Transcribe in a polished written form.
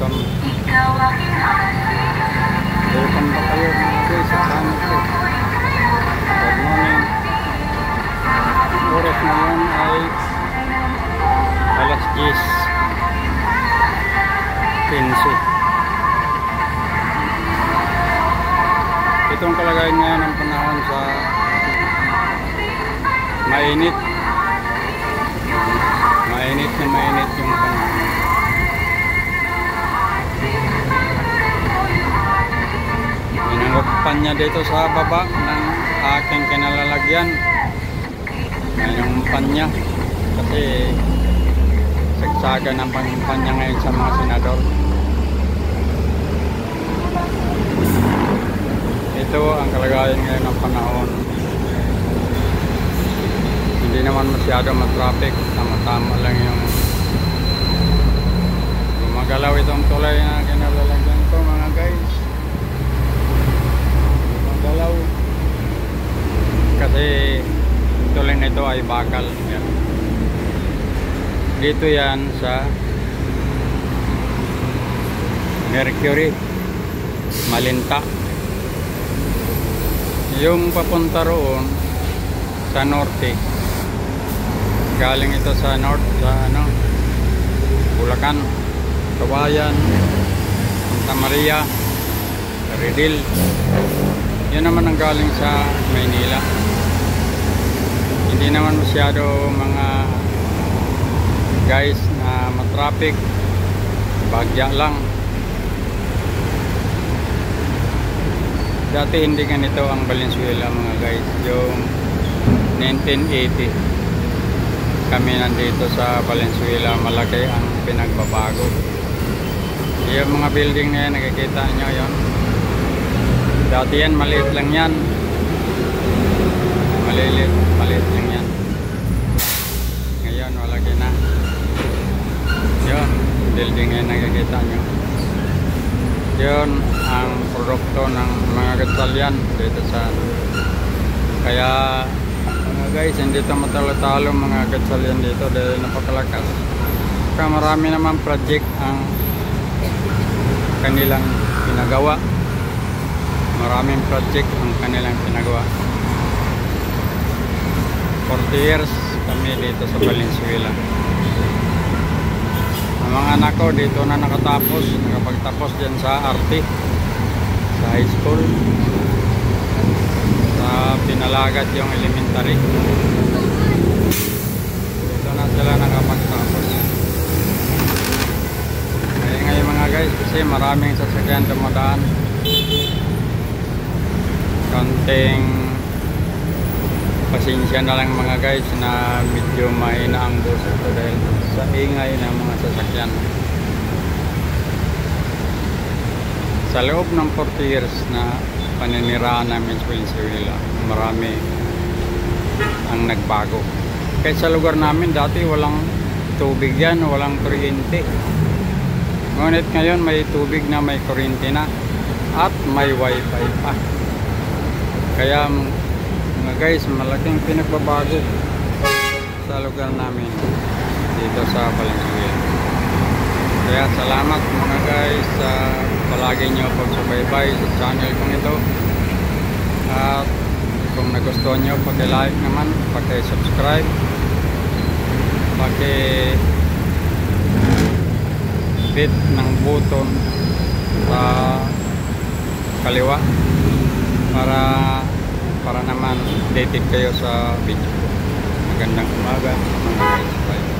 welcome. Welcome pa kayo mga guys sa channel ko. Good morning. Oras ngayon ay alas 10:15. Ito ang kalagayan ngayon ng panahon sa mainit. Mainit na mainit yung panahon. Inanggupan niya dito sa baba ng aking kinalalagyan. Inanggupan niya kasi sagsaga ng pangumpan niya ngayon sa mga senador. Ito ang kalagayan ngayon ng panahon. Hindi naman masyado matraffic, tama-tama lang yung gumagalaw itong tulay na kinalalagyan ko mga guys. Gumagalaw kasi tulay na ito ay bakal. Yan. Dito yan sa Mercury Malinta. Yung papunta roon sa norte, galing ito sa north, sa Bulacan, Kawayan, Santa Maria, Redil. Yun naman ang galing sa Maynila. Hindi naman masyado mga guys na matraffic, bagya lang. Dati hindi ganito ang Valenzuela mga guys. Yung 1980 kami nandito sa Valenzuela, malaki ang pinagbabago. Yung mga building na yan, nakikita nyo yun. Dati yan, maliit lang yan. Maliit lang yan. Ngayon, malaki na. Yun, building na yan, nakikita nyo. Yun ang produkto ng mga Gatchalian dito sa kaya mga guys, hindi ito matalo-talo mga Gatchalian dito dahil napakalakas. Kaya marami naman project ang kanilang pinagawa. Maraming project ang kanilang pinagawa. 40 years kami dito sa Valenzuela. Ang mga anak ko dito na nakatapos, nakapagtapos dyan sa arte, sa high school, sa Pinalagat yung elementary. Dito na sila nakapagtapos. Ngayon mga guys, kasi maraming sasakyan dumadaan. Konting pasensya na lang mga guys na medyo mahina ang boses ko dahil sa ingay ng mga sasakyan. Sa loob ng 40 years na paniniraan namin sa Valenzuela, marami ang nagbago. Kahit sa lugar namin dati walang tubig yan, walang kuryente. Ngunit ngayon may tubig na, may kuryente na at may wifi pa. Kaya mga guys, malaking pinagbabago sa lugar namin dito sa Valenzuela. Kaya salamat mga guys sa palagi nyo pagsubaybay sa channel kong ito. At kung nagustuhan nyo, paki-like naman, paki-subscribe, paki-hit ng button sa kaliwa para naman updated kayo sa video ko. Magandang umaga mga guys. Bye.